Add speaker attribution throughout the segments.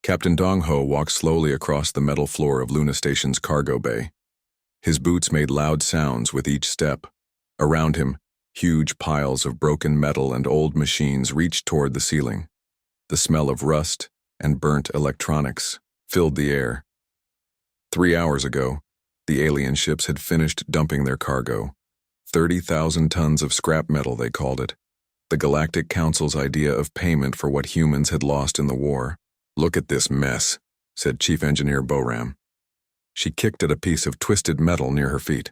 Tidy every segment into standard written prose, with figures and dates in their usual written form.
Speaker 1: Captain Dong Ho walked slowly across the metal floor of Luna Station's cargo bay. His boots made loud sounds with each step. Around him, huge piles of broken metal and old machines reached toward the ceiling. The smell of rust and burnt electronics filled the air. 3 hours ago, the alien ships had finished dumping their cargo. 30,000 tons of scrap metal, they called it. The Galactic Council's idea of payment for what humans had lost in the war. "Look at this mess," said Chief Engineer Boram. She kicked at a piece of twisted metal near her feet.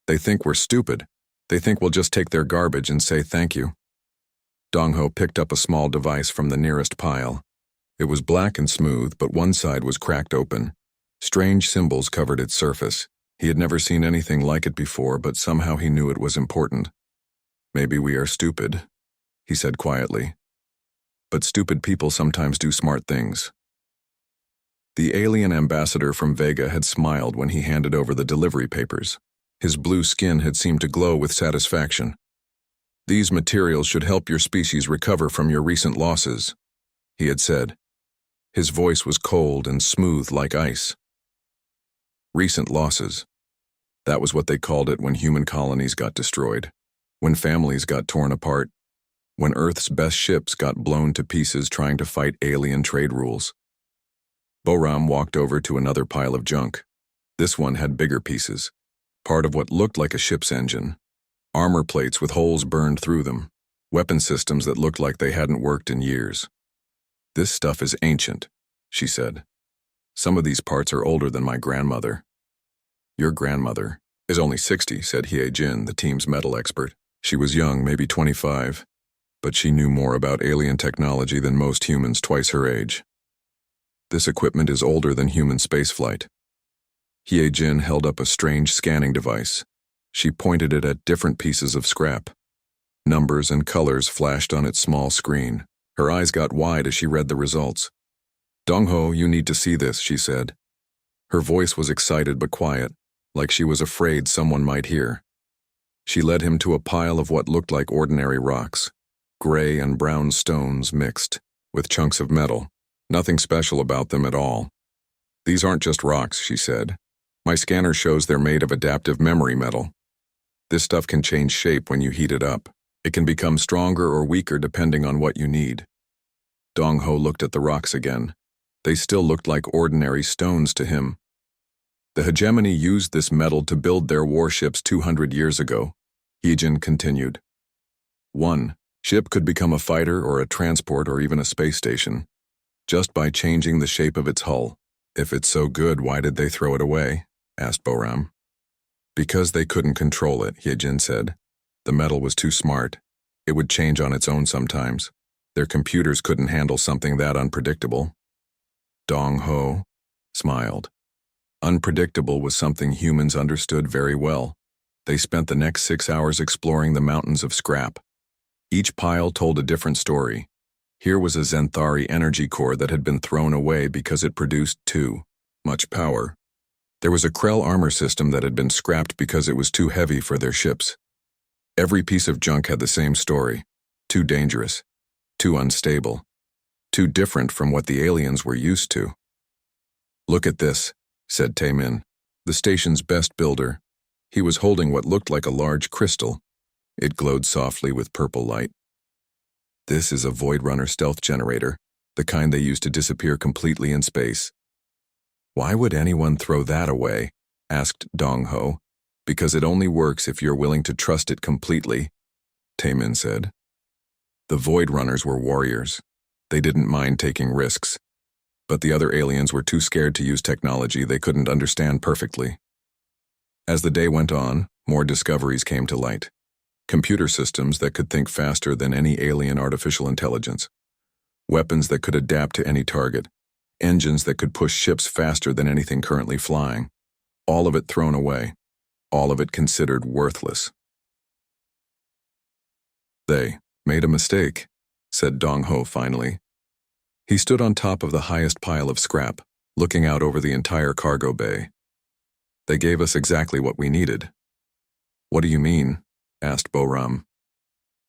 Speaker 1: "They think we're stupid. They think we'll just take their garbage and say thank you." Dong Ho picked up a small device from the nearest pile. It was black and smooth, but one side was cracked open. Strange symbols covered its surface. He had never seen anything like it before, but somehow he knew it was important. "Maybe we are stupid," he said quietly. "But stupid people sometimes do smart things." The alien ambassador from Vega had smiled when he handed over the delivery papers. His blue skin had seemed to glow with satisfaction. "These materials should help your species recover from your recent losses," he had said. His voice was cold and smooth like ice. Recent losses. That was what they called it when human colonies got destroyed, when families got torn apart, when Earth's best ships got blown to pieces trying to fight alien trade rules. Boram walked over to another pile of junk. This one had bigger pieces, part of what looked like a ship's engine, armor plates with holes burned through them, weapon systems that looked like they hadn't worked in years. "This stuff is ancient," she said. "Some of these parts are older than my grandmother." "Your grandmother is only 60, said Hye Jin, the team's metal expert. She was young, maybe 25, but she knew more about alien technology than most humans twice her age. "This equipment is older than human spaceflight." Hye Jin held up a strange scanning device. She pointed it at different pieces of scrap. Numbers and colors flashed on its small screen. Her eyes got wide as she read the results. "Dong Ho, you need to see this," she said. Her voice was excited but quiet, like she was afraid someone might hear. She led him to a pile of what looked like ordinary rocks, gray and brown stones mixed, with chunks of metal. Nothing special about them at all. "These aren't just rocks," she said. "My scanner shows they're made of adaptive memory metal. This stuff can change shape when you heat it up. It can become stronger or weaker depending on what you need." Dong Ho looked at the rocks again. They still looked like ordinary stones to him. "The hegemony used this metal to build their warships 200 years ago," Heejin continued. "One ship could become a fighter or a transport or even a space station, just by changing the shape of its hull. If it's so good, why did they throw it away?" asked Boram. "Because they couldn't control it," Heejin said. "The metal was too smart. It would change on its own sometimes. Their computers couldn't handle something that unpredictable." Dong Ho smiled. Unpredictable was something humans understood very well. They spent the next 6 hours exploring the mountains of scrap. Each pile told a different story. Here was a Zenthari energy core that had been thrown away because it produced too much power. There was a Krell armor system that had been scrapped because it was too heavy for their ships. Every piece of junk had the same story. Too dangerous. Too unstable. Too different from what the aliens were used to. "Look at this," said Taemin, the station's best builder. He was holding what looked like a large crystal. It glowed softly with purple light. "This is a Void Runner stealth generator, the kind they use to disappear completely in space." "Why would anyone throw that away?" asked Dong Ho. "Because it only works if you're willing to trust it completely," Taemin said. The Void Runners were warriors. They didn't mind taking risks. But the other aliens were too scared to use technology they couldn't understand perfectly. As the day went on, more discoveries came to light. Computer systems that could think faster than any alien artificial intelligence. Weapons that could adapt to any target. Engines that could push ships faster than anything currently flying. All of it thrown away. All of it considered worthless. "They made a mistake," said Dong Ho finally. He stood on top of the highest pile of scrap, looking out over the entire cargo bay. "They gave us exactly what we needed." "What do you mean?" asked Boram.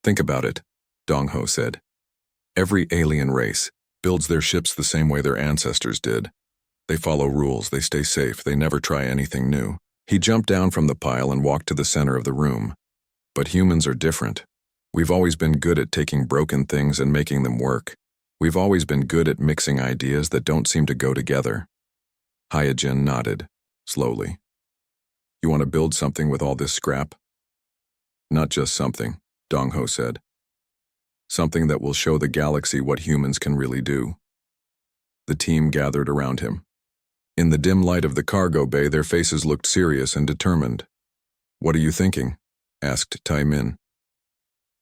Speaker 1: "Think about it," Dong Ho said. "Every alien race, builds their ships the same way their ancestors did. They follow rules, they stay safe, they never try anything new. He jumped down from the pile and walked to the center of the room. But humans are different. We've always been good at taking broken things and making them work. We've always been good at mixing ideas that don't seem to go together. Hyojin nodded, slowly. You want to build something with all this scrap? Not just something, Dong-ho said. Something that will show the galaxy what humans can really do. The team gathered around him. In the dim light of the cargo bay, their faces looked serious and determined. What are you thinking? Asked Tai-min.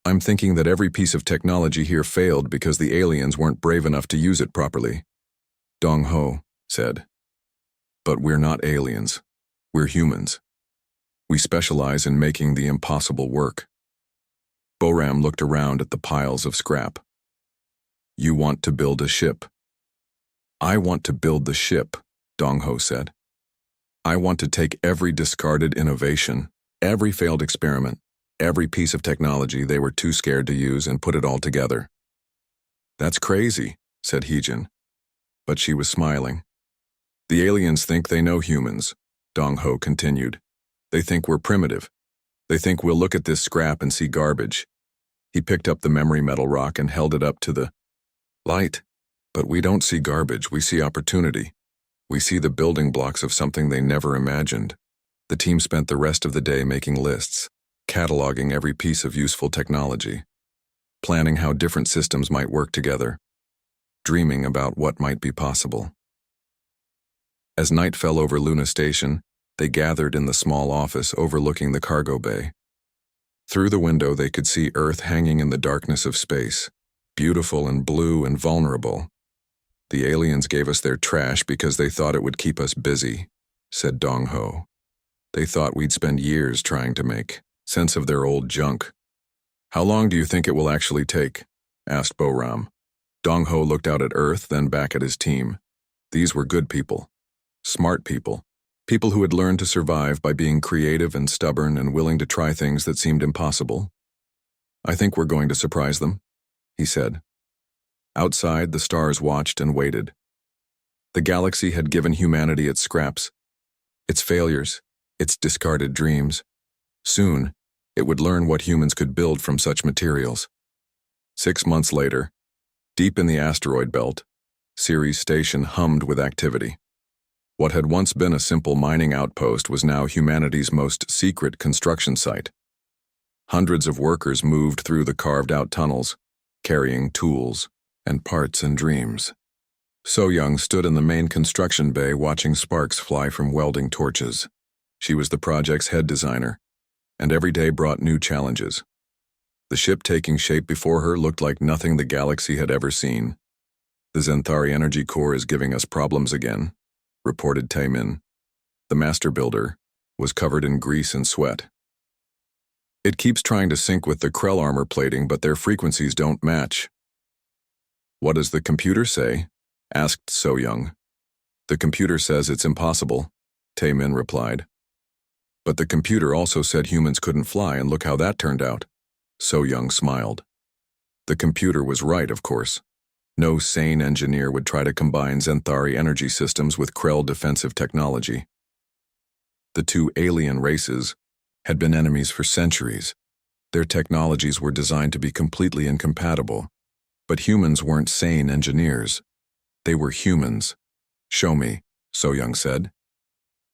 Speaker 1: I'm thinking that every piece of technology here failed because the aliens weren't brave enough to use it properly. Dong-ho said. But we're not aliens. We're humans. We specialize in making the impossible work. Boram looked around at the piles of scrap. You want to build a ship. I want to build the ship, Dong-ho said. I want to take every discarded innovation, every failed experiment, every piece of technology they were too scared to use and put it all together. That's crazy, said Hyojin. But she was smiling. The aliens think they know humans, Dong-ho continued. They think we're primitive. They think we'll look at this scrap and see garbage. He picked up the memory metal rock and held it up to the light. But we don't see garbage, we see opportunity. We see the building blocks of something they never imagined. The team spent the rest of the day making lists, cataloging every piece of useful technology, planning how different systems might work together, dreaming about what might be possible. As night fell over Luna Station, they gathered in the small office overlooking the cargo bay. Through the window they could see Earth hanging in the darkness of space, beautiful and blue and vulnerable. The aliens gave us their trash because they thought it would keep us busy, said Dong-ho. They thought we'd spend years trying to make sense of their old junk. How long do you think it will actually take? Asked Boram. Dong-ho looked out at Earth, then back at his team. These were good people, smart people, people who had learned to survive by being creative and stubborn and willing to try things that seemed impossible. I think we're going to surprise them, he said. Outside, the stars watched and waited. The galaxy had given humanity its scraps, its failures, its discarded dreams. Soon, it would learn what humans could build from such materials. 6 months later, deep in the asteroid belt, Ceres Station hummed with activity. What had once been a simple mining outpost was now humanity's most secret construction site. Hundreds of workers moved through the carved-out tunnels, carrying tools and parts and dreams. So-young stood in the main construction bay watching sparks fly from welding torches. She was the project's head designer, and every day brought new challenges. The ship taking shape before her looked like nothing the galaxy had ever seen. The Zenthari energy core is giving us problems again, reported Tai-min. The master builder was covered in grease and sweat. It keeps trying to sync with the Krell armor plating, but their frequencies don't match. What does the computer say? Asked So-young. The computer says it's impossible, Tai-min replied. But the computer also said humans couldn't fly, and look how that turned out. So-young smiled. The computer was right, of course. No sane engineer would try to combine Zenthari energy systems with Krell defensive technology. The two alien races had been enemies for centuries. Their technologies were designed to be completely incompatible. But humans weren't sane engineers. They were humans. Show me, So-young said.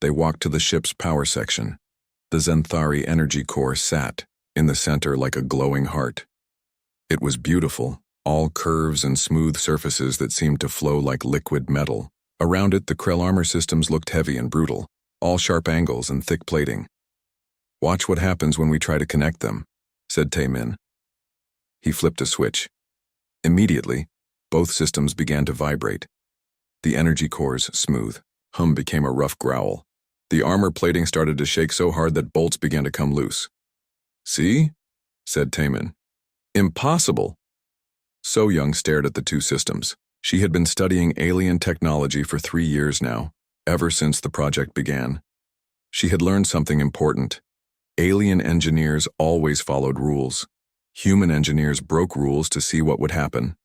Speaker 1: They walked to the ship's power section. The Zenthari energy core sat in the center like a glowing heart. It was beautiful, all curves and smooth surfaces that seemed to flow like liquid metal. Around it, the Krell armor systems looked heavy and brutal, all sharp angles and thick plating. Watch what happens when we try to connect them, said Tai-min. He flipped a switch. Immediately, both systems began to vibrate. The energy core's smooth hum became a rough growl. The armor plating started to shake so hard that bolts began to come loose. See? Said Tai-min. Impossible! So-young stared at the two systems. She had been studying alien technology for 3 years now, ever since the project began. She had learned something important. Alien engineers always followed rules. Human engineers broke rules to see what would happen.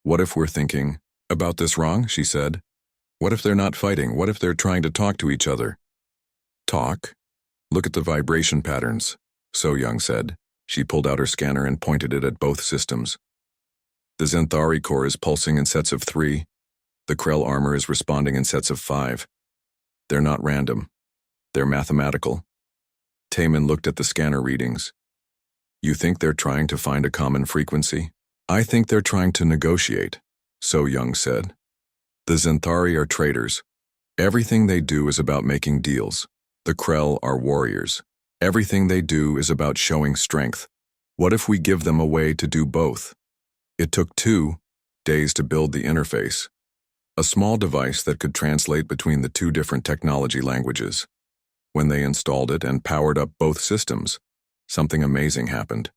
Speaker 1: What if we're thinking, About this wrong, she said. What if they're not fighting? What if they're trying to talk to each other? Talk? Look at the vibration patterns, So Young said. She pulled out her scanner and pointed it at both systems. The Zenthari core is pulsing in sets of 3. The Krell armor is responding in sets of 5. They're not random. They're mathematical. Taemin looked at the scanner readings. You think they're trying to find a common frequency? I think they're trying to negotiate, So Young said. The Zenthari are traders. Everything they do is about making deals. The Krell are warriors. Everything they do is about showing strength. What if we give them a way to do both? It took 2 days to build the interface, a small device that could translate between the 2 different technology languages. When they installed it and powered up both systems, something amazing happened.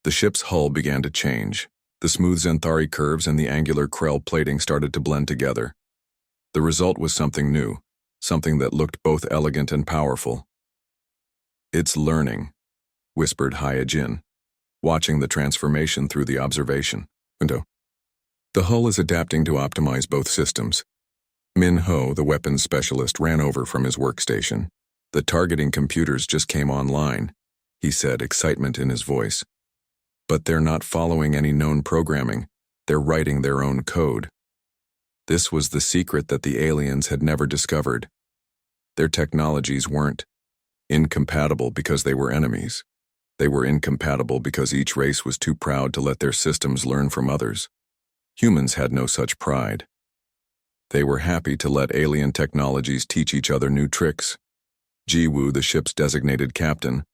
Speaker 1: The ship's hull began to change. The smooth Zenthari curves and the angular Krell plating started to blend together. The result was something new, something that looked both elegant and powerful. It's learning, whispered Hyojin, watching the transformation through the observation window. The hull is adapting to optimize both systems. Min Ho, the weapons specialist, ran over from his workstation. The targeting computers just came online, he said, excitement in his voice. But they're not following any known programming. They're writing their own code. This was the secret that the aliens had never discovered. Their technologies weren't incompatible because they were enemies. They were incompatible because each race was too proud to let their systems learn from others. Humans had no such pride. They were happy to let alien technologies teach each other new tricks. Jiwoo, the ship's designated captain,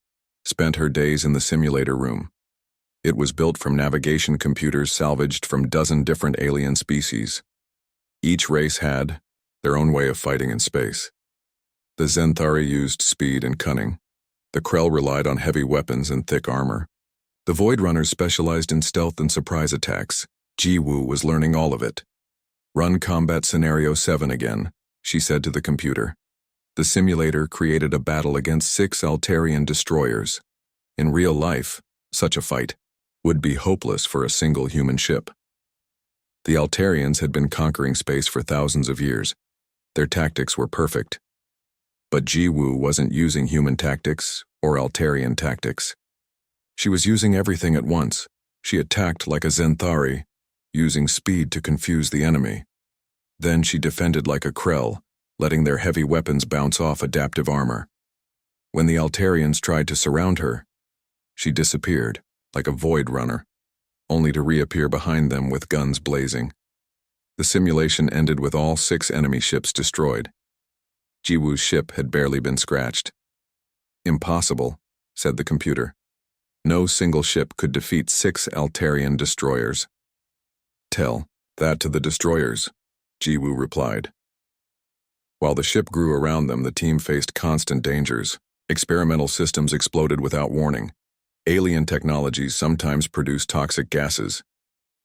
Speaker 1: spent her days in the simulator room. It was built from navigation computers salvaged from 12 different alien species. Each race had their own way of fighting in space. The Zenthari used speed and cunning. The Krell relied on heavy weapons and thick armor. The Void Runners specialized in stealth and surprise attacks. Jiwoo was learning all of it. Run Combat Scenario 7 again, she said to the computer. The simulator created a battle against 6 Altarian destroyers. In real life, such a fight would be hopeless for a single human ship. The Altarians had been conquering space for thousands of years. Their tactics were perfect. But Jiwoo wasn't using human tactics or Altarian tactics. She was using everything at once. She attacked like a Zenthari, using speed to confuse the enemy. Then she defended like a Krell, letting their heavy weapons bounce off adaptive armor. When the Altarians tried to surround her, she disappeared, like a Void Runner, only to reappear behind them with guns blazing. The simulation ended with all 6 enemy ships destroyed. Jiwoo's ship had barely been scratched. Impossible, said the computer. No single ship could defeat 6 Altarian destroyers. Tell that to the destroyers, Jiwoo replied. While the ship grew around them, the team faced constant dangers. Experimental systems exploded without warning. Alien technologies sometimes produced toxic gases.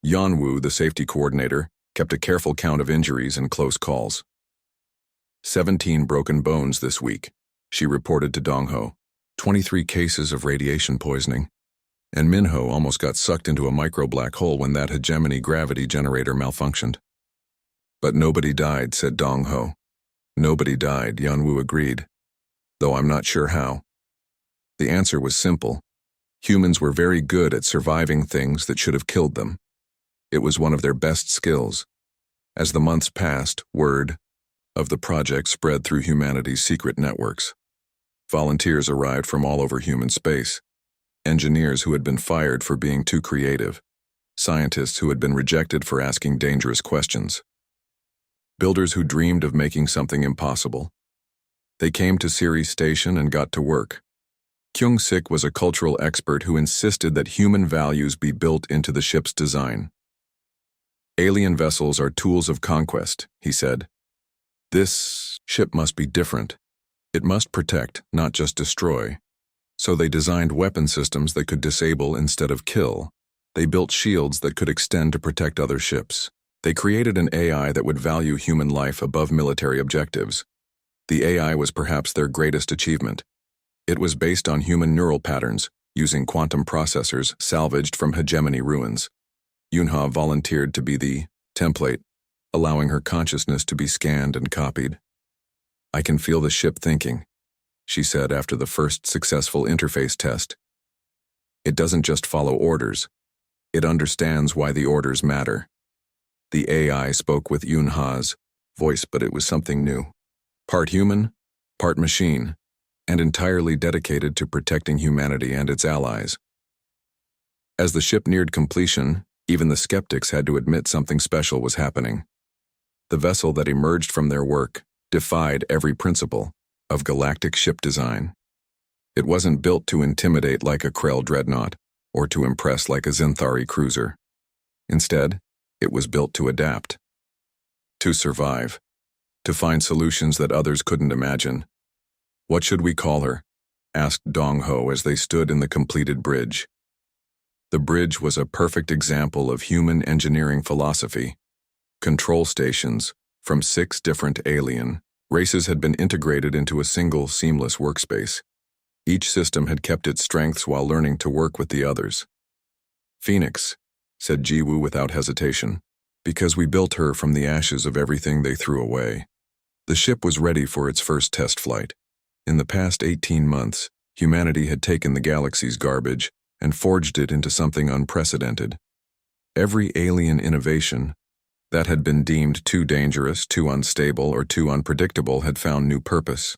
Speaker 1: Yanwoo, the safety coordinator, kept a careful count of injuries and close calls. 17 broken bones this week, she reported to Dongho. 23 cases of radiation poisoning. And Minho almost got sucked into a micro-black hole when that hegemony gravity generator malfunctioned. But nobody died, said Dongho. Nobody died, Yanwoo agreed. Though I'm not sure how. The answer was simple. Humans were very good at surviving things that should have killed them. It was one of their best skills. As the months passed, word of the project spread through humanity's secret networks. Volunteers arrived from all over human space. Engineers who had been fired for being too creative. Scientists who had been rejected for asking dangerous questions. Builders who dreamed of making something impossible. They came to Ceres Station and got to work. Kyung-sik was a cultural expert who insisted that human values be built into the ship's design. Alien vessels are tools of conquest, he said. This ship must be different. It must protect, not just destroy. So they designed weapon systems that could disable instead of kill. They built shields that could extend to protect other ships. They created an AI that would value human life above military objectives. The AI was perhaps their greatest achievement. It was based on human neural patterns, using quantum processors salvaged from hegemony ruins. Yunha volunteered to be the template, allowing her consciousness to be scanned and copied. "I can feel the ship thinking," she said after the first successful interface test. "It doesn't just follow orders. It understands why the orders matter." The AI spoke with Yunha's voice, but it was something new. Part human, part machine, and entirely dedicated to protecting humanity and its allies. As the ship neared completion, even the skeptics had to admit something special was happening. The vessel that emerged from their work defied every principle of galactic ship design. It wasn't built to intimidate like a Krell dreadnought or to impress like a Zinthari cruiser. Instead, it was built to adapt, to survive, to find solutions that others couldn't imagine. "What should we call her?" asked Dong Ho as they stood in the completed bridge. The bridge was a perfect example of human engineering philosophy. Control stations from 6 different alien races had been integrated into a single seamless workspace. Each system had kept its strengths while learning to work with the others. "Phoenix," said Jiwoo without hesitation, "because we built her from the ashes of everything they threw away." The ship was ready for its first test flight. In the past 18 months, humanity had taken the galaxy's garbage and forged it into something unprecedented. Every alien innovation that had been deemed too dangerous, too unstable, or too unpredictable had found new purpose.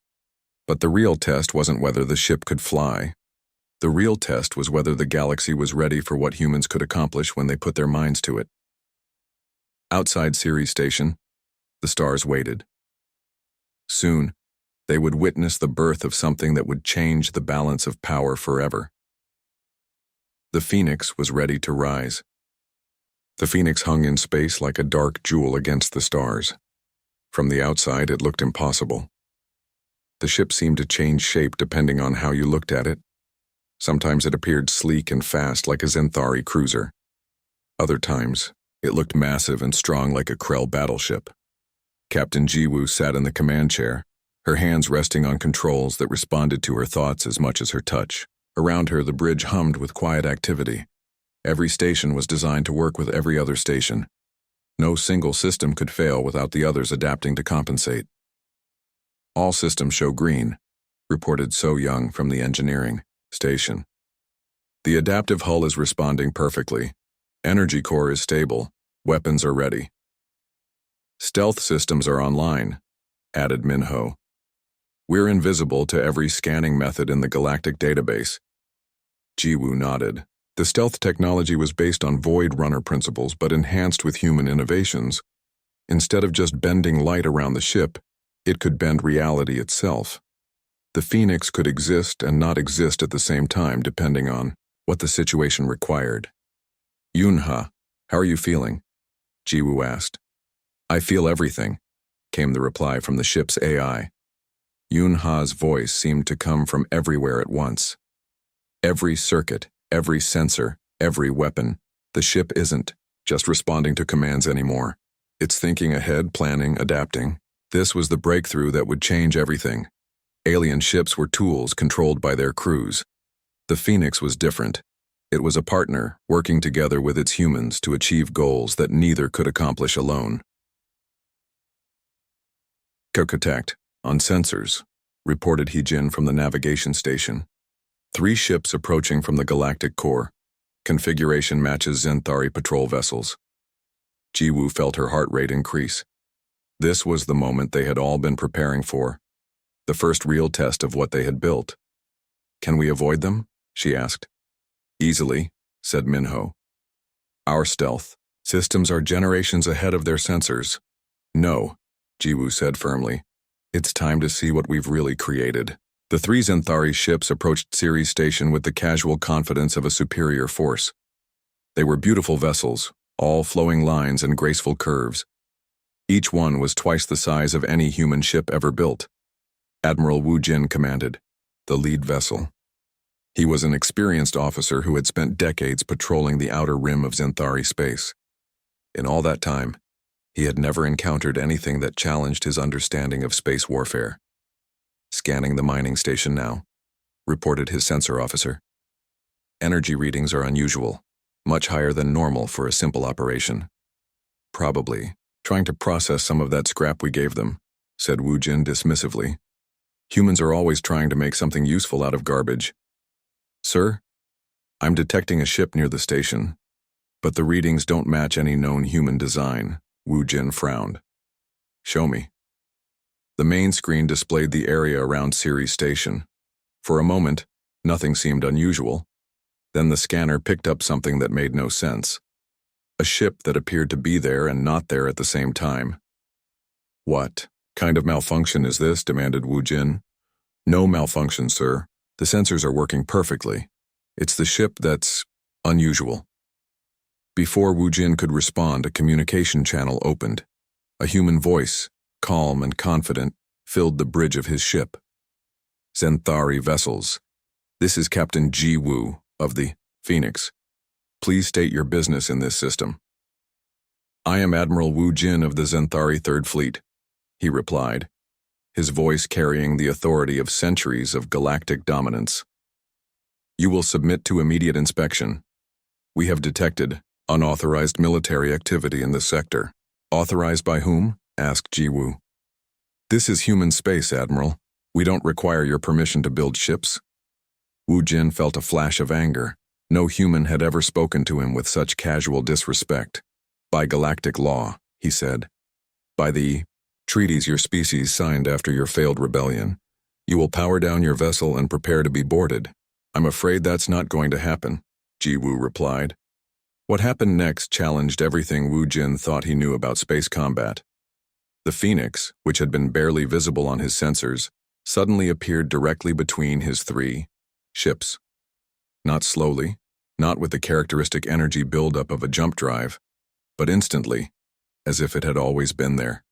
Speaker 1: But the real test wasn't whether the ship could fly. The real test was whether the galaxy was ready for what humans could accomplish when they put their minds to it. Outside Ceres Station, the stars waited. Soon, they would witness the birth of something that would change the balance of power forever. The Phoenix was ready to rise. The Phoenix hung in space like a dark jewel against the stars. From the outside, it looked impossible. The ship seemed to change shape depending on how you looked at it. Sometimes it appeared sleek and fast like a Zinthari cruiser. Other times, it looked massive and strong like a Krell battleship. Captain Jiwoo sat in the command chair, her hands resting on controls that responded to her thoughts as much as her touch. Around her, the bridge hummed with quiet activity. Every station was designed to work with every other station. No single system could fail without the others adapting to compensate. "All systems show green," reported So Young from the engineering station. "The adaptive hull is responding perfectly. Energy core is stable. Weapons are ready. Stealth systems are online," added Minho. "We're invisible to every scanning method in the galactic database." Jiwoo nodded. The stealth technology was based on Void Runner principles but enhanced with human innovations. Instead of just bending light around the ship, it could bend reality itself. The Phoenix could exist and not exist at the same time depending on what the situation required. "Yunha, how are you feeling?" Jiwoo asked. "I feel everything," came the reply from the ship's AI. Yunha's voice seemed to come from everywhere at once. Every circuit, every sensor, every weapon. The ship isn't just responding to commands anymore. It's thinking ahead, planning, adapting. This was the breakthrough that would change everything. Alien ships were tools controlled by their crews. The Phoenix was different. It was a partner working together with its humans to achieve goals that neither could accomplish alone. "Contact on sensors," reported Heejin from the navigation station. 3 ships approaching from the galactic core. Configuration matches Zinthari patrol vessels. Jiwoo felt her heart rate increase. This was the moment they had all been preparing for. The first real test of what they had built. "Can we avoid them?" she asked. "Easily," said Minho. "Our stealth systems are generations ahead of their sensors." "No," Jiwoo said firmly. "It's time to see what we've really created." The 3 Zinthari ships approached Ceres Station with the casual confidence of a superior force. They were beautiful vessels, all flowing lines and graceful curves. Each one was twice the size of any human ship ever built. Admiral Wu Jin commanded the lead vessel. He was an experienced officer who had spent decades patrolling the outer rim of Zinthari space. In all that time, he had never encountered anything that challenged his understanding of space warfare. "Scanning the mining station now," reported his sensor officer. "Energy readings are unusual, much higher than normal for a simple operation." Probably. Trying to process some of that scrap we gave them, said Wu Jin dismissively. Humans are always trying to make something useful out of garbage. Sir, I'm detecting a ship near the station, but the readings don't match any known human design, Wu Jin frowned. Show me. The main screen displayed the area around Ceres Station. For a moment, nothing seemed unusual. Then the scanner picked up something that made no sense. A ship that appeared to be there and not there at the same time. What kind of malfunction is this? Demanded Wu Jin. No malfunction, sir. The sensors are working perfectly. It's the ship that's unusual. Before Wu Jin could respond, a communication channel opened. A human voice, calm and confident, filled the bridge of his ship. Zenthari vessels. This is Captain Ji Wu of the Phoenix. Please state your business in this system. I am Admiral Wu Jin of the Zenthari Third Fleet, he replied, his voice carrying the authority of centuries of galactic dominance. You will submit to immediate inspection. We have detected unauthorized military activity in the sector. Authorized by whom? Asked Ji Wu. This is human space, Admiral. We don't require your permission to build ships. Wu Jin felt a flash of anger. No human had ever spoken to him with such casual disrespect. By galactic law, he said. By the treaties your species signed after your failed rebellion, you will power down your vessel and prepare to be boarded. I'm afraid that's not going to happen, Ji Wu replied. What happened next challenged everything Wu Jin thought he knew about space combat. The Phoenix, which had been barely visible on his sensors, suddenly appeared directly between his three ships. Not slowly, not with the characteristic energy buildup of a jump drive, but instantly, as if it had always been there.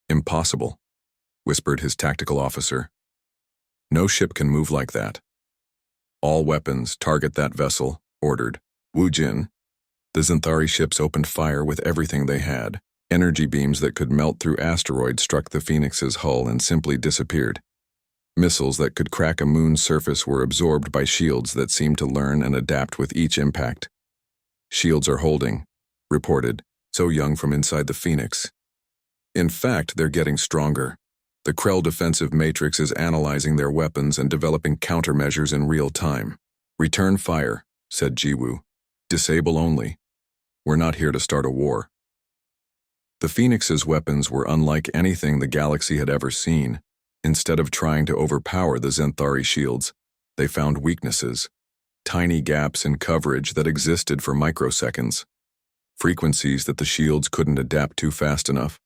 Speaker 1: Impossible, whispered his tactical officer. No ship can move like that. All weapons target that vessel, ordered Wu Jin. The Zenthari ships opened fire with everything they had. Energy beams that could melt through asteroids struck the Phoenix's hull and simply disappeared. Missiles that could crack a moon's surface were absorbed by shields that seemed to learn and adapt with each impact. Shields are holding, reported So Young from inside the Phoenix. In fact, they're getting stronger. The Krell defensive matrix is analyzing their weapons and developing countermeasures in real time. Return fire, said Ji Wu. Disable only. We're not here to start a war. The Phoenix's weapons were unlike anything the galaxy had ever seen. Instead of trying to overpower the Zenthari shields, they found weaknesses, tiny gaps in coverage that existed for microseconds, frequencies that the shields couldn't adapt to fast enough.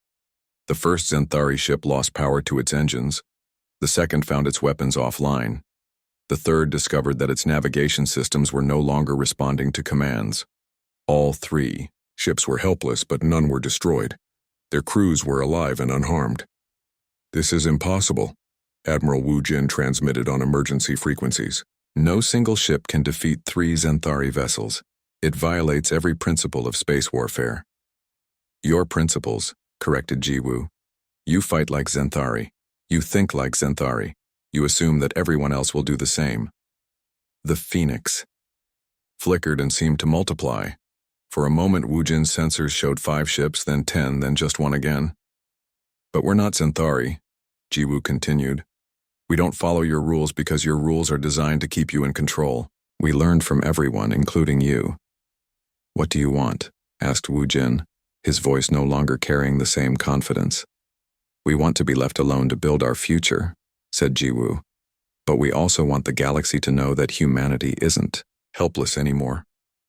Speaker 1: The first Zenthari ship lost power to its engines. The second found its weapons offline. The third discovered that its navigation systems were no longer responding to commands. All three ships were helpless, but none were destroyed. Their crews were alive and unharmed. This is impossible, Admiral Wu Jin transmitted on emergency frequencies. No single ship can defeat 3 Zenthari vessels. It violates every principle of space warfare. Your principles, corrected Ji Wu. You fight like Zenthari. You think like Zenthari. You assume that everyone else will do the same. The Phoenix flickered and seemed to multiply. For a moment, Wu Jin's sensors showed 5 ships, then 10, then just 1 again. But we're not Zenthari, Ji Wu continued. We don't follow your rules because your rules are designed to keep you in control. We learned from everyone, including you. What do you want? Asked Wu Jin, his voice no longer carrying the same confidence. We want to be left alone to build our future, said Ji Wu. But we also want the galaxy to know that humanity isn't helpless anymore.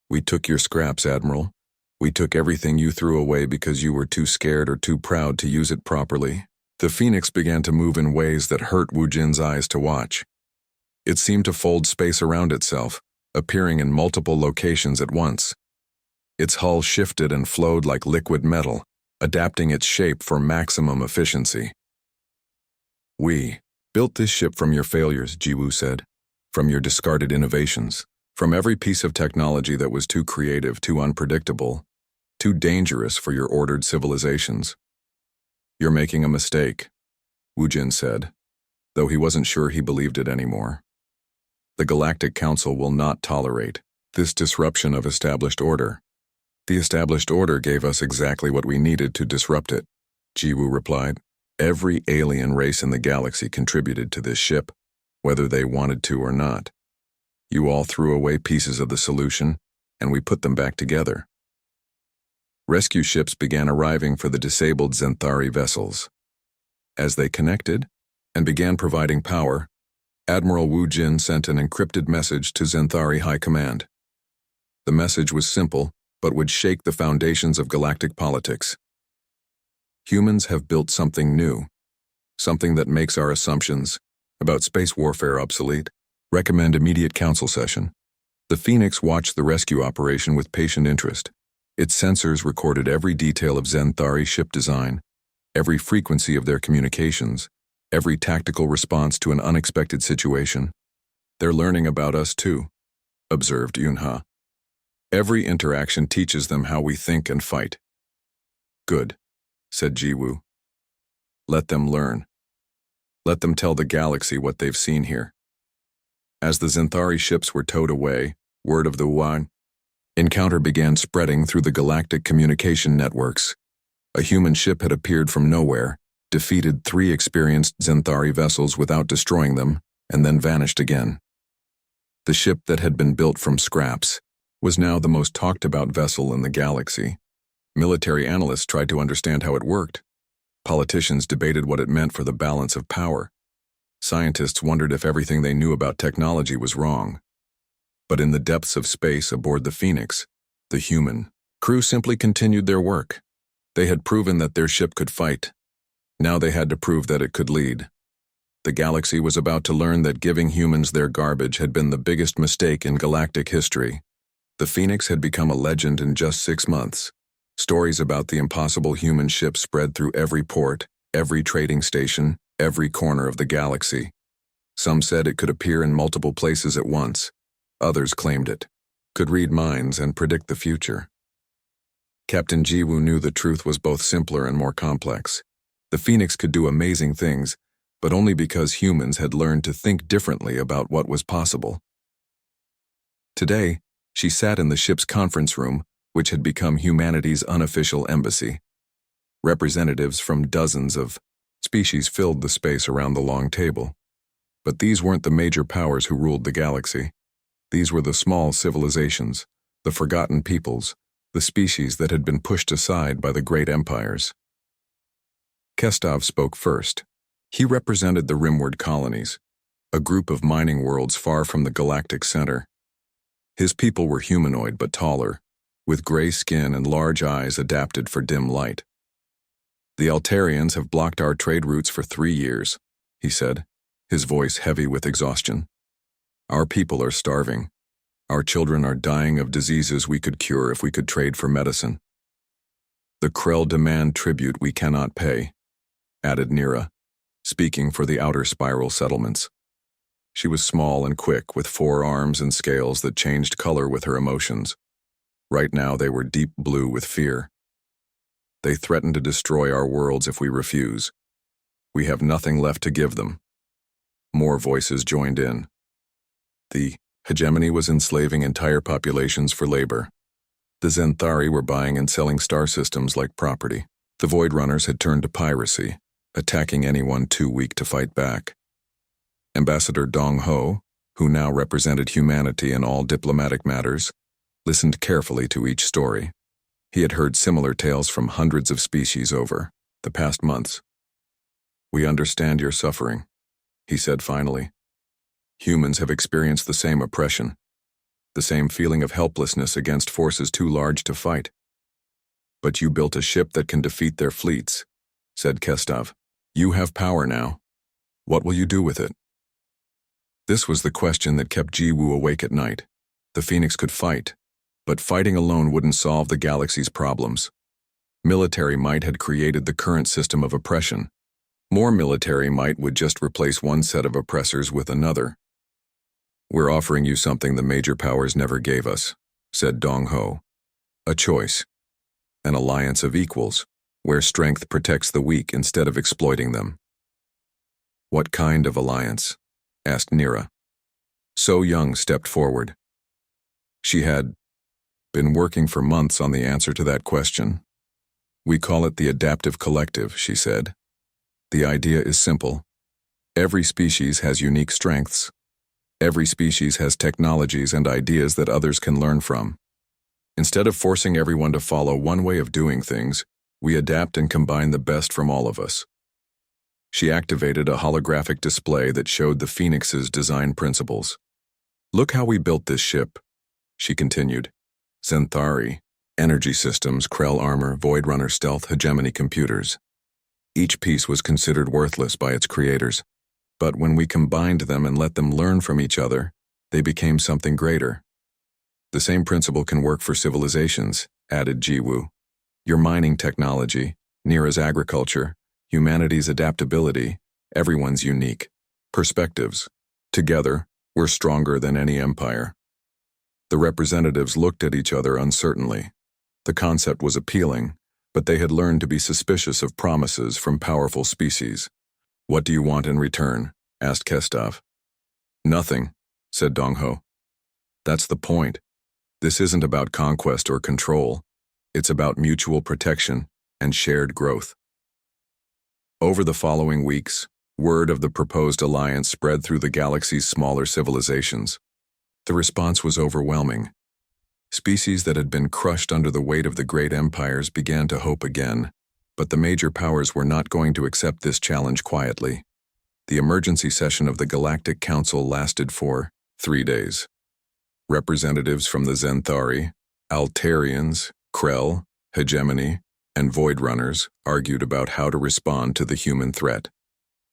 Speaker 1: We took your scraps, Admiral. We took everything you threw away because you were too scared or too proud to use it properly. The Phoenix began to move in ways that hurt Wu Jin's eyes to watch. It seemed to fold space around itself, appearing in multiple locations at once. Its hull shifted and flowed like liquid metal, adapting its shape for maximum efficiency. We built this ship from your failures, Ji Wu said, from your discarded innovations, from every piece of technology that was too creative, too unpredictable, too dangerous for your ordered civilizations. You're making a mistake, Wu Jin said, though he wasn't sure he believed it anymore. The Galactic Council will not tolerate this disruption of established order. The established order gave us exactly what we needed to disrupt it, Jiwoo replied. Every alien race in the galaxy contributed to this ship, whether they wanted to or not. You all threw away pieces of the solution, and we put them back together. Rescue ships began arriving for the disabled Zenthari vessels. As they connected and began providing power, Admiral Wu Jin sent an encrypted message to Zenthari High Command. The message was simple, but would shake the foundations of galactic politics. Humans have built something new, something that makes our assumptions about space warfare obsolete. Recommend immediate council session. The Phoenix watched the rescue operation with patient interest. Its sensors recorded every detail of Zenthari ship design, every frequency of their communications, every tactical response to an unexpected situation. They're learning about us too, observed Yunha. Every interaction teaches them how we think and fight. Good, said Jiwoo. Let them learn. Let them tell the galaxy what they've seen here. As the Zenthari ships were towed away, word of the Wan encounter began spreading through the galactic communication networks. A human ship had appeared from nowhere, defeated 3 experienced Zenthari vessels without destroying them, and then vanished again. The ship that had been built from scraps was now the most talked-about vessel in the galaxy. Military analysts tried to understand how it worked. Politicians debated what it meant for the balance of power. Scientists wondered if everything they knew about technology was wrong. But in the depths of space aboard the Phoenix, the human crew simply continued their work. They had proven that their ship could fight. Now they had to prove that it could lead. The galaxy was about to learn that giving humans their garbage had been the biggest mistake in galactic history. The Phoenix had become a legend in just 6 months. Stories about the impossible human ship spread through every port, every trading station, every corner of the galaxy. Some said it could appear in multiple places at once. Others claimed it could read minds and predict the future. Captain Jiwoo knew the truth was both simpler and more complex. The Phoenix could do amazing things, but only because humans had learned to think differently about what was possible. Today, she sat in the ship's conference room, which had become humanity's unofficial embassy. Representatives from dozens of species filled the space around the long table. But these weren't the major powers who ruled the galaxy. These were the small civilizations, the forgotten peoples, the species that had been pushed aside by the great empires. Kestov spoke first. He represented the Rimward colonies, a group of mining worlds far from the galactic center. His people were humanoid but taller, with gray skin and large eyes adapted for dim light. The Altarians have blocked our trade routes for 3 years, he said, his voice heavy with exhaustion. Our people are starving. Our children are dying of diseases we could cure if we could trade for medicine. The Krell demand tribute we cannot pay, added Nira, speaking for the outer spiral settlements. She was small and quick, with 4 arms and scales that changed color with her emotions. Right now they were deep blue with fear. They threaten to destroy our worlds if we refuse. We have nothing left to give them. More voices joined in. The hegemony was enslaving entire populations for labor. The Zenthari were buying and selling star systems like property. The Void Runners had turned to piracy, attacking anyone too weak to fight back. Ambassador Dong Ho, who now represented humanity in all diplomatic matters, listened carefully to each story. He had heard similar tales from hundreds of species over the past months. We understand your suffering, he said finally. Humans have experienced the same oppression, the same feeling of helplessness against forces too large to fight. But you built a ship that can defeat their fleets, said Kestov. You have power now. What will you do with it? This was the question that kept Jiwoo awake at night. The Phoenix could fight, but fighting alone wouldn't solve the galaxy's problems. Military might had created the current system of oppression. More military might would just replace one set of oppressors with another. We're offering you something the major powers never gave us, said Dong Ho. A choice. An alliance of equals, where strength protects the weak instead of exploiting them. What kind of alliance? Asked Nira. So Young stepped forward. She had Been working for months on the answer to that question. We call it the adaptive collective, she said. The idea is simple. Every species has unique strengths. Every species has technologies and ideas that others can learn from. Instead of forcing everyone to follow one way of doing things, we adapt and combine the best from all of us. She activated a holographic display that showed the Phoenix's design principles. Look how we built this ship, she continued. Zenthari, energy systems, Krell armor, Void Runner stealth, hegemony computers. Each piece was considered worthless by its creators, but when we combined them and let them learn from each other, they became something greater. The same principle can work for civilizations, added Jiwoo. Your mining technology, Nira's agriculture, humanity's adaptability, everyone's unique. Perspectives. Together, we're stronger than any empire. The representatives looked at each other uncertainly. The concept was appealing, but they had learned to be suspicious of promises from powerful species. What do you want in return? Asked Kestov. Nothing, said Dongho. That's the point. This isn't about conquest or control. It's about mutual protection and shared growth. Over the following weeks, word of the proposed alliance spread through the galaxy's smaller civilizations. The response was overwhelming. Species that had been crushed under the weight of the great empires began to hope again, but the major powers were not going to accept this challenge quietly. The emergency session of the Galactic Council lasted for 3 days. Representatives from the Zenthari, Altarians, Krell, Hegemony, and Void Runners argued about how to respond to the human threat.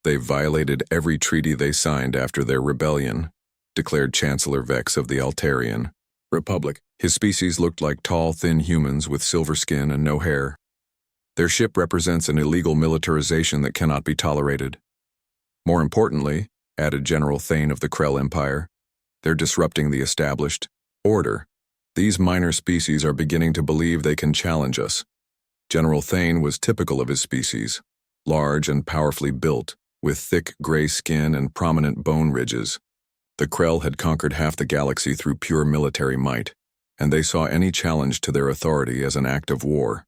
Speaker 1: They violated every treaty they signed after their rebellion, declared Chancellor Vex of the Altarian Republic. His species looked like tall, thin humans with silver skin and no hair. Their ship represents an illegal militarization that cannot be tolerated. More importantly, added General Thane of the Krell Empire, they're disrupting the established order. These minor species are beginning to believe they can challenge us. General Thane was typical of his species, large and powerfully built, with thick gray skin and prominent bone ridges. The Krell had conquered half the galaxy through pure military might, and they saw any challenge to their authority as an act of war.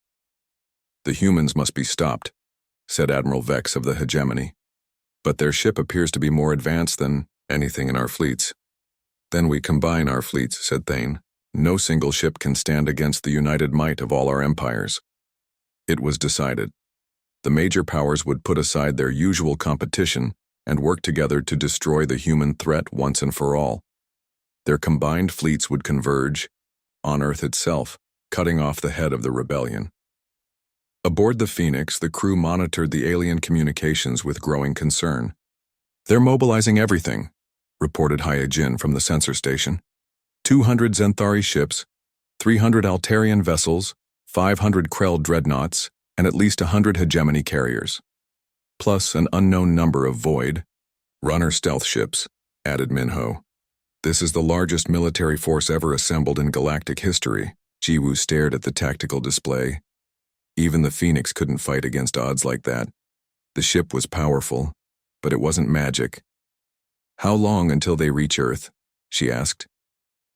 Speaker 1: The humans must be stopped, said Admiral Vex of the Hegemony. But their ship appears to be more advanced than anything in our fleets. Then we combine our fleets, said Thane. No single ship can stand against the united might of all our empires. It was decided. The major powers would put aside their usual competition and work together to destroy the human threat once and for all. Their combined fleets would converge on Earth itself, cutting off the head of the rebellion. Aboard the Phoenix, the crew monitored the alien communications with growing concern. They're mobilizing everything, reported Hyojin from the sensor station. 200 Zenthari ships, 300 Altarian vessels, 500 Krell dreadnoughts, and at least 100 hegemony carriers. Plus an unknown number of Void Runner stealth ships, added Minho. This is the largest military force ever assembled in galactic history. Jiwoo stared at the tactical display. Even the Phoenix couldn't fight against odds like that. The ship was powerful, but it wasn't magic. How long until they reach Earth? She asked.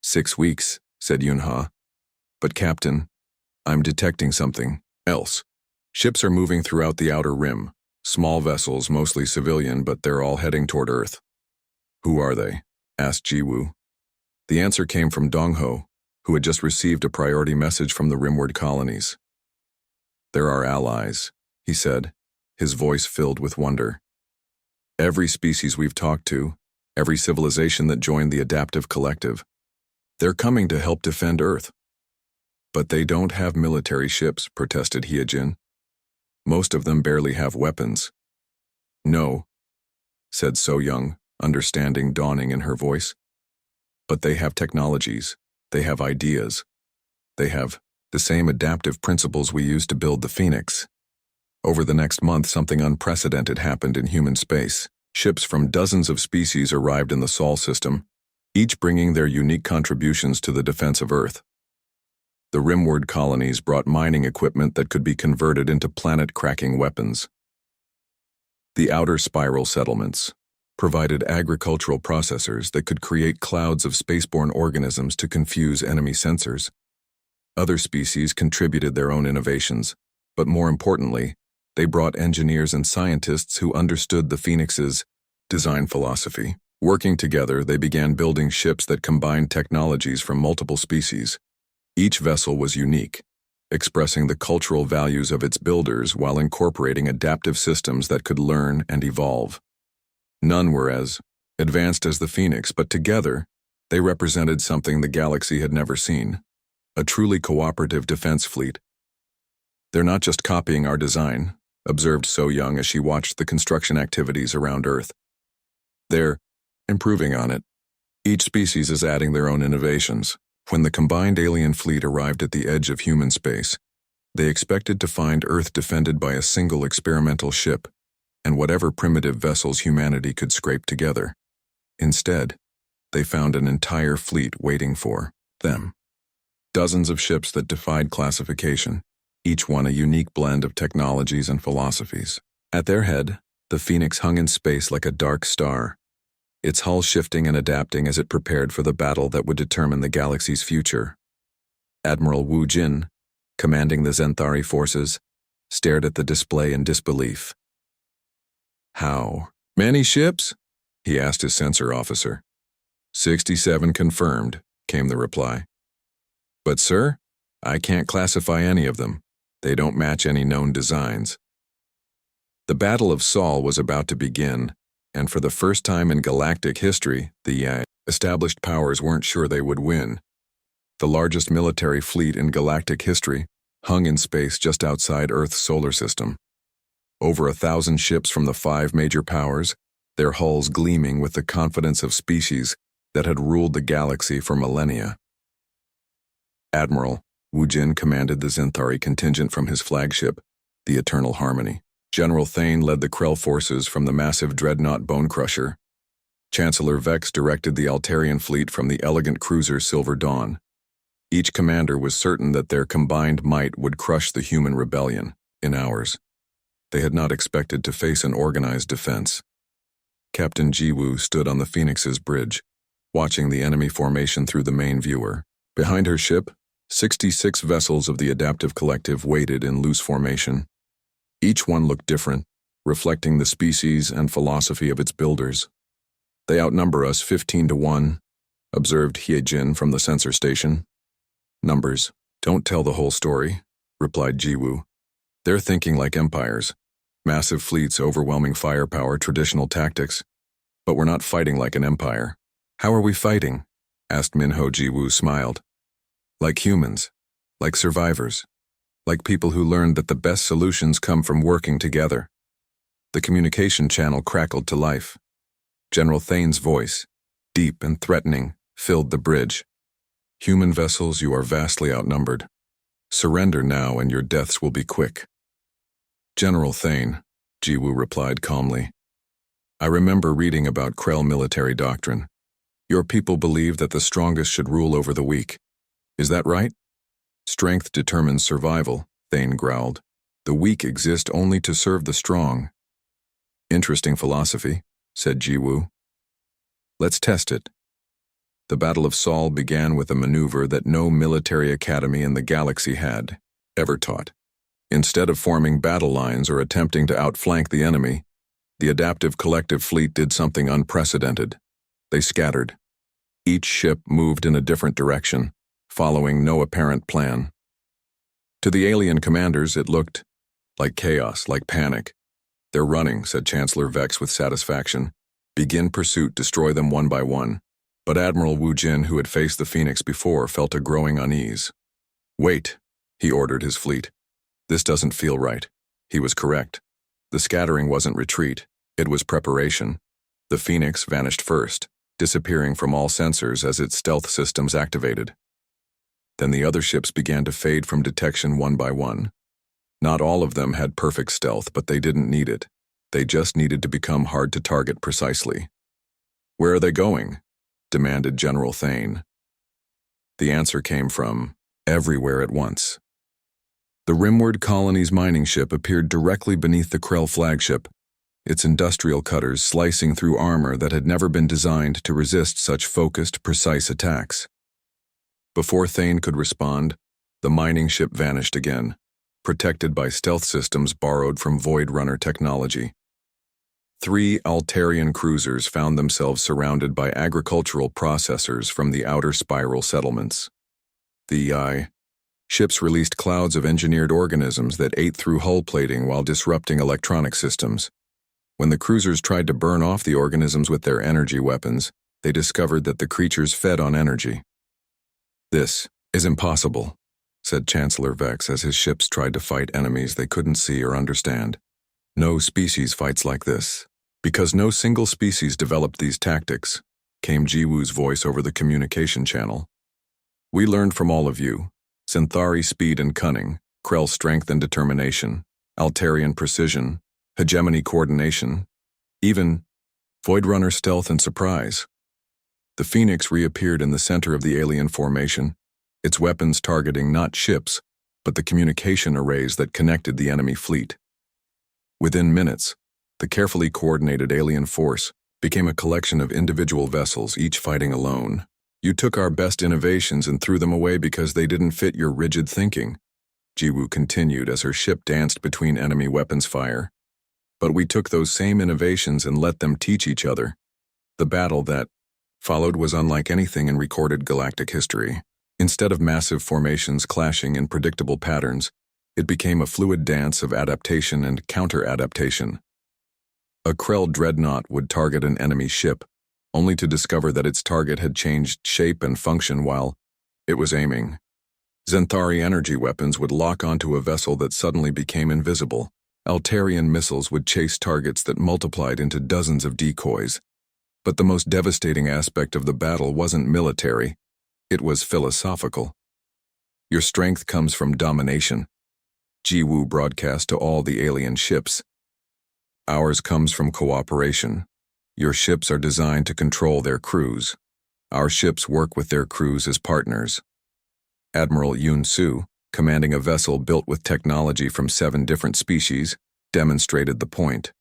Speaker 1: 6 weeks, said Yunha. But Captain, I'm detecting something else. Ships are moving throughout the outer rim. Small vessels, mostly civilian, but they're all heading toward Earth. Who are they? Asked Jiwoo. The answer came from Dongho, who had just received a priority message from the rimward colonies. They're our allies, he said, his voice filled with wonder. Every species we've talked to, every civilization that joined the adaptive collective, they're coming to help defend Earth. But they don't have military ships, protested Hyojin. Most of them barely have weapons. No, said So Young, understanding dawning in her voice. But they have technologies, they have ideas, they have the same adaptive principles we used to build the Phoenix. Over the next month, something unprecedented happened in human space. Ships from dozens of species arrived in the Sol system, each bringing their unique contributions to the defense of Earth. The rimward colonies brought mining equipment that could be converted into planet-cracking weapons. The outer spiral settlements provided agricultural processors that could create clouds of spaceborne organisms to confuse enemy sensors. Other species contributed their own innovations, but more importantly, they brought engineers and scientists who understood the Phoenix's design philosophy. Working together, they began building ships that combined technologies from multiple species. Each vessel was unique, expressing the cultural values of its builders while incorporating adaptive systems that could learn and evolve. None were as advanced as the Phoenix, but together, they represented something the galaxy had never seen: a truly cooperative defense fleet. "They're not just copying our design," observed So Young as she watched the construction activities around Earth. "They're improving on it. Each species is adding their own innovations." When the combined alien fleet arrived at the edge of human space, they expected to find Earth defended by a single experimental ship and whatever primitive vessels humanity could scrape together. Instead, they found an entire fleet waiting for them. Dozens of ships that defied classification, each one a unique blend of technologies and philosophies. At their head, the Phoenix hung in space like a dark star, its hull shifting and adapting as it prepared for the battle that would determine the galaxy's future. Admiral Wu Jin, commanding the Zenthari forces, stared at the display in disbelief. "How many ships?" he asked his sensor officer. 67 confirmed, came the reply. "But sir, I can't classify any of them. They don't match any known designs." The Battle of Sol was about to begin, and for the first time in galactic history, the established powers weren't sure they would win. The largest military fleet in galactic history hung in space just outside Earth's solar system. Over 1,000 ships from the 5 major powers, their hulls gleaming with the confidence of species that had ruled the galaxy for millennia. Admiral Wu Jin commanded the Zenthari contingent from his flagship, the Eternal Harmony. General Thane led the Krell forces from the massive dreadnought Bonecrusher. Chancellor Vex directed the Altarian fleet from the elegant cruiser Silver Dawn. Each commander was certain that their combined might would crush the human rebellion in hours. They had not expected to face an organized defense. Captain Jiwoo stood on the Phoenix's bridge, watching the enemy formation through the main viewer. Behind her ship, 66 vessels of the Adaptive Collective waited in loose formation. Each one looked different, reflecting the species and philosophy of its builders. "They outnumber us 15 to 1, observed Hyejin from the sensor station. "Numbers don't tell the whole story," replied Jiwoo. "They're thinking like empires. Massive fleets, overwhelming firepower, traditional tactics. But we're not fighting like an empire." "How are we fighting?" asked Minho. Jiwoo smiled. "Like humans, like survivors. Like people who learned that the best solutions come from working together." The communication channel crackled to life. General Thane's voice, deep and threatening, filled the bridge. "Human vessels, you are vastly outnumbered. Surrender now and your deaths will be quick." "General Thane," Jiwoo replied calmly. "I remember reading about Krell military doctrine. Your people believe that the strongest should rule over the weak. Is that right?" "Strength determines survival," Thane growled. "The weak exist only to serve the strong." "Interesting philosophy," said Jiwoo. "Let's test it." The Battle of Sol began with a maneuver that no military academy in the galaxy had ever taught. Instead of forming battle lines or attempting to outflank the enemy, the Adaptive Collective fleet did something unprecedented. They scattered. Each ship moved in a different direction, following no apparent plan. To the alien commanders, it looked like chaos, like panic. "They're running," said Chancellor Vex with satisfaction. "Begin pursuit, destroy them one by one." But Admiral Wu Jin, who had faced the Phoenix before, felt a growing unease. "Wait," he ordered his fleet. "This doesn't feel right." He was correct. The scattering wasn't retreat, it was preparation. The Phoenix vanished first, disappearing from all sensors as its stealth systems activated. Then the other ships began to fade from detection one by one. Not all of them had perfect stealth, but they didn't need it. They just needed to become hard to target precisely. "Where are they going?" demanded General Thane. The answer came from everywhere at once. The Rimward Colony's mining ship appeared directly beneath the Krell flagship, its industrial cutters slicing through armor that had never been designed to resist such focused, precise attacks. Before Thane could respond, The mining ship vanished again, protected by stealth systems borrowed from Void Runner technology. 3 Altarian cruisers found themselves surrounded by agricultural processors from the outer spiral settlements. The ships released clouds of engineered organisms that ate through hull plating while disrupting electronic systems. When the cruisers tried to burn off the organisms with their energy weapons, they discovered that the creatures fed on energy. "This is impossible," said Chancellor Vex as his ships tried to fight enemies they couldn't see or understand. "No species fights like this." "Because no single species developed these tactics," came Jiwoo's voice over the communication channel. "We learned from all of you. Synthari speed and cunning, Krell strength and determination, Altarian precision, hegemony coordination, even Void Runner stealth and surprise." The Phoenix reappeared in the center of the alien formation, its weapons targeting not ships, but the communication arrays that connected the enemy fleet. Within minutes, the carefully coordinated alien force became a collection of individual vessels, each fighting alone. "You took our best innovations and threw them away because they didn't fit your rigid thinking," Jiwoo continued as her ship danced between enemy weapons fire. "But we took those same innovations and let them teach each other." The battle that followed was unlike anything in recorded galactic history. Instead of massive formations clashing in predictable patterns, it became a fluid dance of adaptation and counter-adaptation. A Krell dreadnought would target an enemy ship, only to discover that its target had changed shape and function while it was aiming. Zenthari energy weapons would lock onto a vessel that suddenly became invisible. Altarian missiles would chase targets that multiplied into dozens of decoys. But the most devastating aspect of the battle wasn't military, it was philosophical. "Your strength comes from domination," Jiwoo broadcast to all the alien ships. "Ours comes from cooperation. Your ships are designed to control their crews. Our ships work with their crews as partners." Admiral Yoon Soo, commanding a vessel built with technology from 7 different species, demonstrated the point.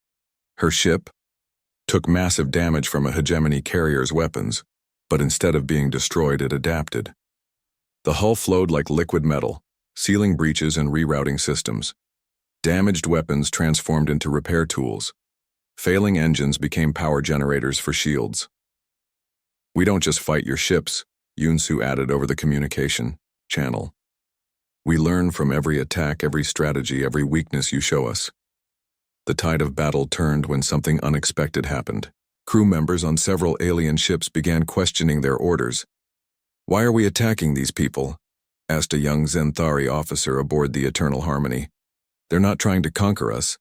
Speaker 1: Her ship took massive damage from a hegemony carrier's weapons, but instead of being destroyed, it adapted. The hull flowed like liquid metal, sealing breaches and rerouting systems. Damaged weapons transformed into repair tools. Failing engines became power generators for shields. "We don't just fight your ships," Yoon-soo added over the communication channel. "We learn from every attack, every strategy, every weakness you show us." The tide of battle turned when something unexpected happened. Crew members on several alien ships began questioning their orders. "Why are we attacking these people?" asked a young Zenthari officer aboard the Eternal Harmony. "They're not trying to conquer us.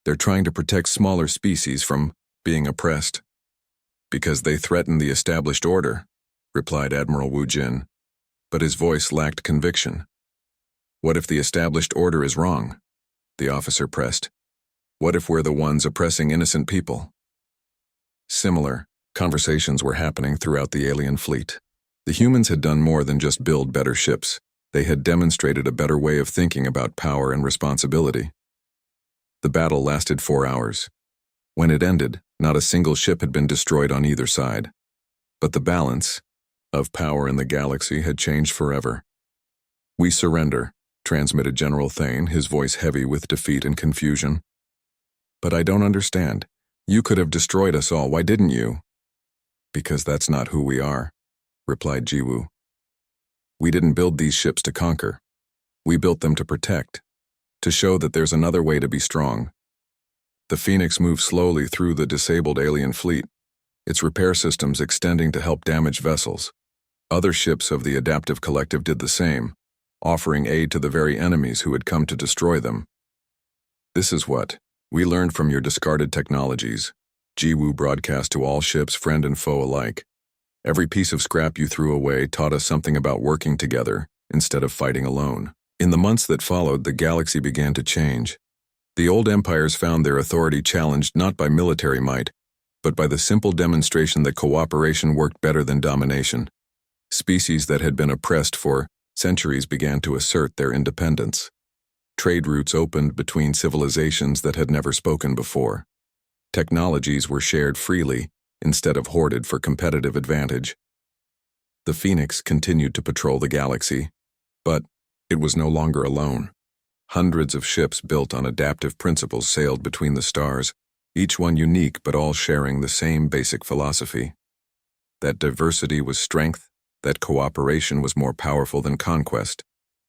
Speaker 1: They're trying to protect smaller species from being oppressed." "Because they threaten the established order," replied Admiral Wu Jin, but his voice lacked conviction. "What if the established order is wrong?" the officer pressed. "What if we're the ones oppressing innocent people?" Similar conversations were happening throughout the alien fleet. The humans had done more than just build better ships. They had demonstrated a better way of thinking about power and responsibility. The battle lasted 4 hours. When it ended, not a single ship had been destroyed on either side. But the balance of power in the galaxy had changed forever. "We surrender," transmitted General Thane, his voice heavy with defeat and confusion. "But I don't understand. You could have destroyed us all, why didn't you?" "Because that's not who we are," replied Jiwoo. "We didn't build these ships to conquer. We built them to protect, to show that there's another way to be strong." The Phoenix moved slowly through the disabled alien fleet, its repair systems extending to help damaged vessels. Other ships of the Adaptive Collective did the same, offering aid to the very enemies who had come to destroy them. "This is what we learned from your discarded technologies," Jiwoo broadcast to all ships, friend and foe alike. "Every piece of scrap you threw away taught us something about working together instead of fighting alone." In the months that followed, the galaxy began to change. The old empires found their authority challenged not by military might, but by the simple demonstration that cooperation worked better than domination. Species that had been oppressed for centuries began to assert their independence. Trade routes opened between civilizations that had never spoken before. Technologies were shared freely instead of hoarded for competitive advantage. The Phoenix continued to patrol the galaxy, but It was no longer alone. Hundreds of ships built on adaptive principles sailed between the stars, each one unique but all sharing the same basic philosophy. That diversity was strength, that cooperation was more powerful than conquest,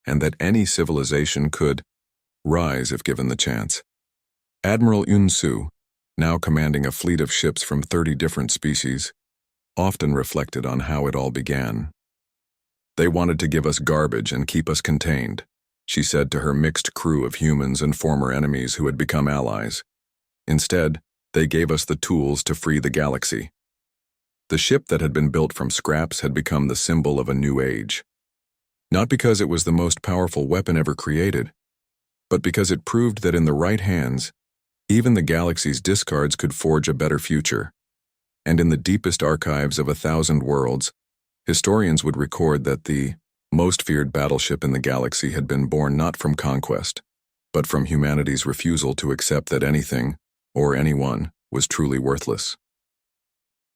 Speaker 1: and that any civilization could rise if given the chance. Admiral Yun-Su, now commanding a fleet of ships from 30 different species, often reflected on how it all began. "They wanted to give us garbage and keep us contained," she said to her mixed crew of humans and former enemies who had become allies. "Instead, they gave us the tools to free the galaxy." The ship that had been built from scraps had become the symbol of a new age. Not because it was the most powerful weapon ever created, but because it proved that in the right hands, even the galaxy's discards could forge a better future. And in the deepest archives of 1,000 worlds, historians would record that the most feared battleship in the galaxy had been born not from conquest, but from humanity's refusal to accept that anything, or anyone, was truly worthless.